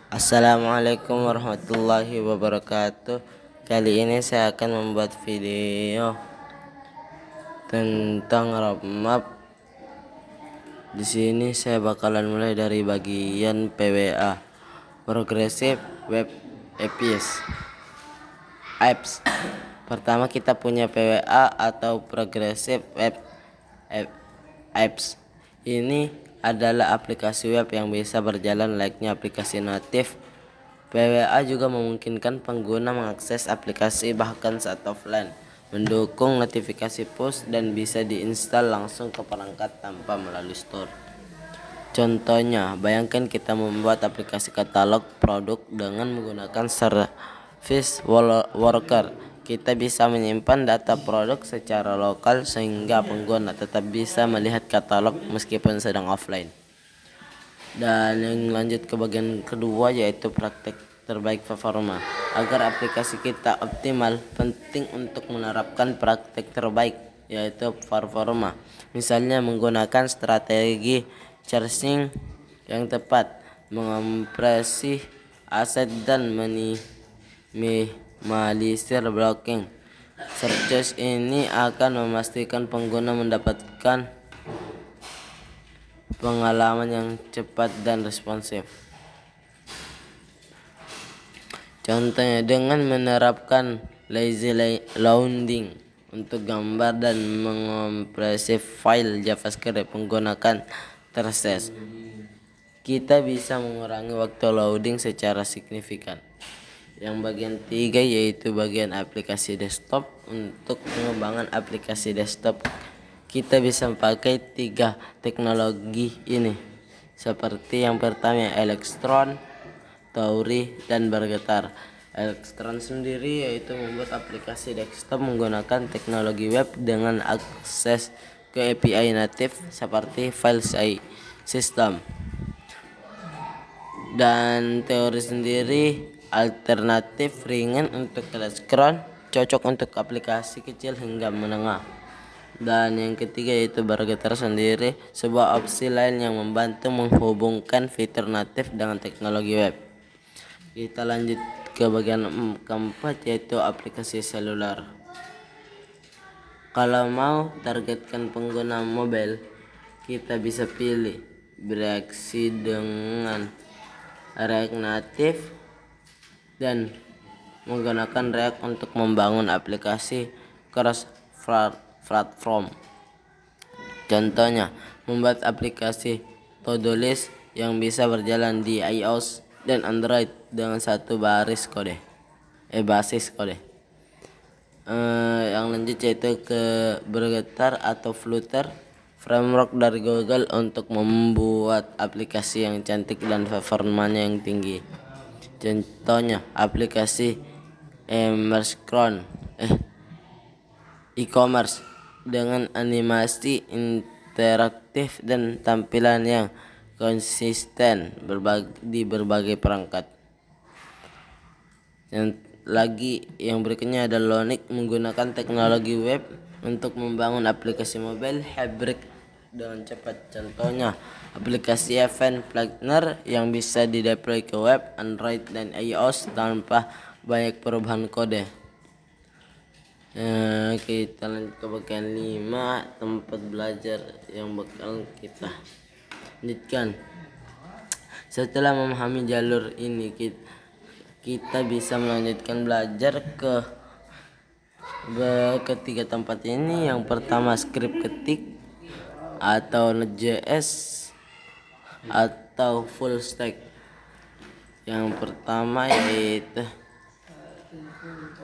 Assalamualaikum warahmatullahi wabarakatuh. Kali ini saya akan membuat video tentang roadmap. Di sini saya bakalan mulai dari bagian PWA, Progressive Web Apps. Pertama kita punya PWA atau Progressive Web Apps. Ini adalah aplikasi web yang bisa berjalan layaknya aplikasi natif. PWA juga memungkinkan pengguna mengakses aplikasi bahkan saat offline, mendukung notifikasi push dan bisa diinstal langsung ke perangkat tanpa melalui store. Contohnya, bayangkan kita membuat aplikasi katalog produk dengan menggunakan service worker. Kita bisa menyimpan data produk secara lokal sehingga pengguna tetap bisa melihat katalog meskipun sedang offline. Dan yang lanjut ke bagian kedua yaitu praktek terbaik performa. Agar aplikasi kita optimal, penting untuk menerapkan praktek terbaik yaitu performa. Misalnya menggunakan strategi charging yang tepat, mengompres aset dan minimalisir blocking. Search ini akan memastikan pengguna mendapatkan pengalaman yang cepat dan responsif. Contohnya dengan menerapkan lazy loading untuk gambar dan mengompresi file JavaScript menggunakan Traces, kita bisa mengurangi waktu loading secara signifikan. Yang bagian 3 yaitu bagian aplikasi desktop. Untuk pengembangan aplikasi desktop kita bisa memakai 3 teknologi ini, seperti yang pertama Electron, Tauri, dan Bergetar. Electron sendiri yaitu membuat aplikasi desktop menggunakan teknologi web dengan akses ke API natif seperti file system. Dan Teori sendiri alternatif ringan untuk Electron, cocok untuk aplikasi kecil hingga menengah. Dan yang ketiga yaitu Bergetar sendiri, sebuah opsi lain yang membantu menghubungkan fitur natif dengan teknologi web. Kita lanjut ke bagian keempat yaitu aplikasi seluler. Kalau mau targetkan pengguna mobile, kita bisa pilih bereaksi dengan React Native dan menggunakan React untuk membangun aplikasi cross platform. Contohnya, membuat aplikasi to-do list yang bisa berjalan di iOS dan Android dengan satu basis kode. Yang lanjut yaitu ke Bergetar atau Flutter, framework dari Google untuk membuat aplikasi yang cantik dan performanya yang tinggi. Contohnya aplikasi e-commerce dengan animasi interaktif dan tampilan yang konsisten di berbagai perangkat. Yang berikutnya ada Lonic, menggunakan teknologi web untuk membangun aplikasi mobile hybrid dengan cepat. Contohnya aplikasi Event Planner yang bisa dideploy ke web, Android, dan iOS tanpa banyak perubahan kode. Kita lanjut ke bagian 5, tempat belajar yang bakal kita lanjutkan. Setelah memahami jalur ini, kita bisa melanjutkan belajar ke ketiga tempat ini. Yang pertama script ketik atau Node.js atau full stack. Yang pertama yaitu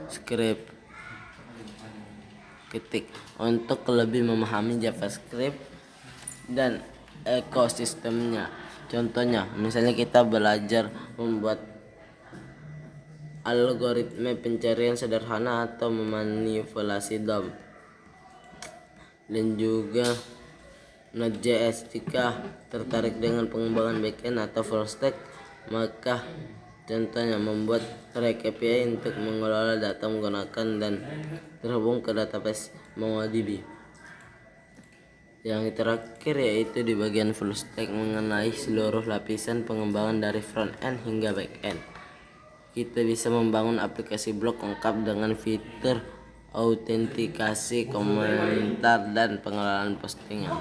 script ketik untuk lebih memahami JavaScript dan ekosistemnya. Contohnya, misalnya kita belajar membuat algoritma pencarian sederhana atau memanipulasi DOM. Dan juga Node.js, jika tertarik dengan pengembangan backend atau full stack, maka contohnya membuat React API untuk mengelola data menggunakan dan terhubung ke database MongoDB. Yang terakhir yaitu di bagian full stack mengenai seluruh lapisan pengembangan dari front end hingga back end. Kita bisa membangun aplikasi blog lengkap dengan fitur autentikasi, komentar, dan pengelolaan postingan.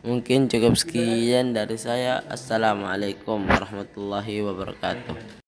Mungkin cukup sekian dari saya. Assalamualaikum warahmatullahi wabarakatuh.